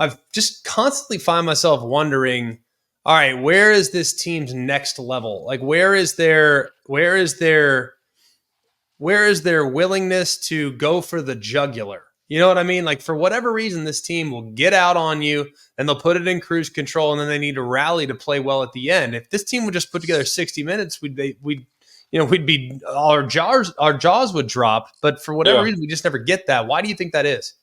I've just constantly find myself wondering, all right, where is this team's next level? Like, where is their willingness to go for the jugular? You know what I mean? Like, for whatever reason, this team will get out on you and they'll put it in cruise control, and then they need to rally to play well at the end. If this team would just put together 60 minutes, we'd be our jaws would drop. But for whatever Yeah. reason, we just never get that. Why do you think that is?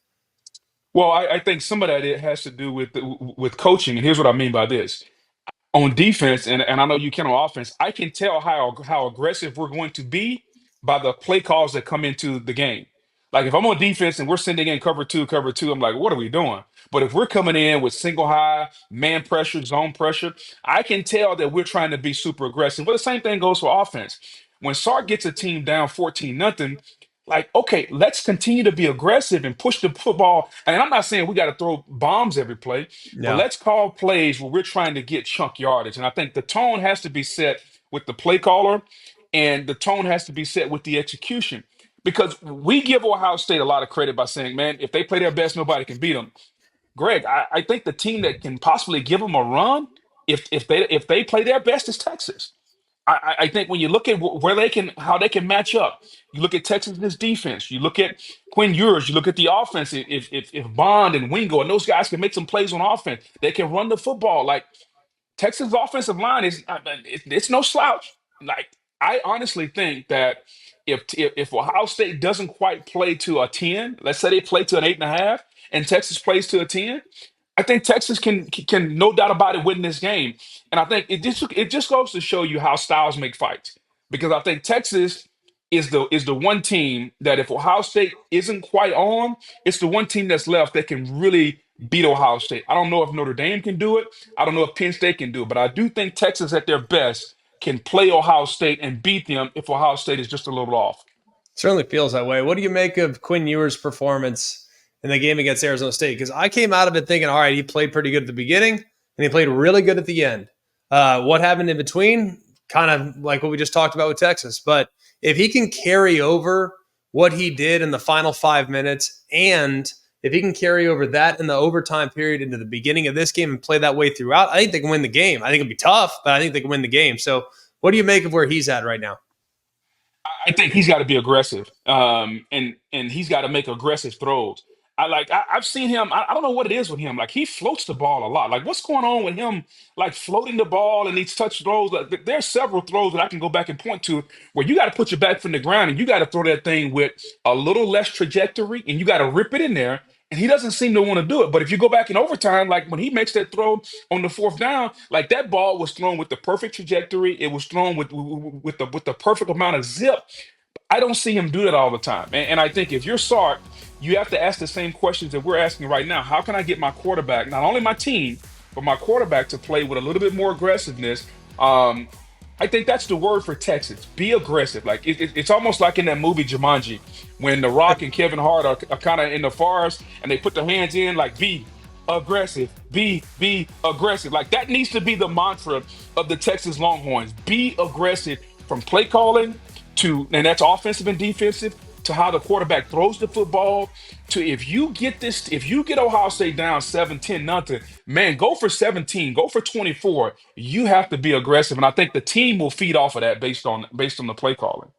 Well, I think some of that it has to do with coaching, and here's what I mean by this. On defense, and I know you can on offense, I can tell how aggressive we're going to be by the play calls that come into the game. Like if I'm on defense and we're sending in cover two, I'm like, what are we doing? But if we're coming in with single high, man pressure, zone pressure, I can tell that we're trying to be super aggressive. But the same thing goes for offense. When Sark gets a team down 14 nothing, like, okay, let's continue to be aggressive and push the football. And I'm not saying we got to throw bombs every play, but Yeah. let's call plays where we're trying to get chunk yardage. And I think the tone has to be set with the play caller, and the tone has to be set with the execution. Because we give Ohio State a lot of credit by saying, man, if they play their best, nobody can beat them. Greg, I think the team that can possibly give them a run, if they play their best, is Texas. I think when you look at where they can, how they can match up, you look at Texas's defense, you look at Quinn Ewers, you look at the offense. If Bond and Wingo and those guys can make some plays on offense, they can run the football. Like Texas offensive line is it's no slouch. Like I honestly think that if Ohio State doesn't quite play to a 10, let's say they play to an 8.5, and Texas plays to a 10, I think Texas can no doubt about it win this game. And I think it just goes to show you how styles make fights. Because I think Texas is the one team that if Ohio State isn't quite on, it's the one team that's left that can really beat Ohio State. I don't know if Notre Dame can do it. I don't know if Penn State can do it, but I do think Texas at their best can play Ohio State and beat them if Ohio State is just a little off. Certainly feels that way. What do you make of Quinn Ewers' performance in the game against Arizona State? Because I came out of it thinking, all right, he played pretty good at the beginning and he played really good at the end. What happened in between? Kind of like what we just talked about with Texas. But if he can carry over what he did in the final 5 minutes, and if he can carry over that in the overtime period into the beginning of this game and play that way throughout, I think they can win the game. I think it'll be tough, but I think they can win the game. So what do you make of where he's at right now? I think he's got to be aggressive, and he's got to make aggressive throws. I've seen him. I don't know what it is with him. Like he floats the ball a lot. Like what's going on with him? Like floating the ball and these touch throws. Like, there's several throws that I can go back and point to where you got to put your back from the ground and you got to throw that thing with a little less trajectory and you got to rip it in there. And he doesn't seem to want to do it. But if you go back in overtime, like when he makes that throw on the fourth down, like that ball was thrown with the perfect trajectory. It was thrown with the perfect amount of zip. I don't see him do that all the time. And I think if you're Sark, you have to ask the same questions that we're asking right now. How can I get my quarterback, not only my team, but my quarterback to play with a little bit more aggressiveness? I think that's the word for Texas. Be aggressive. Like it's almost like in that movie Jumanji, when The Rock and Kevin Hart are kind of in the forest and they put their hands in like be aggressive, be aggressive. Like that needs to be the mantra of the Texas Longhorns. Be aggressive from play calling to, and that's offensive and defensive, to how the quarterback throws the football, to if you get Ohio State down 7-10 nothing, man, go for 17, go for 24. You have to be aggressive. And I think the team will feed off of that based on the play calling.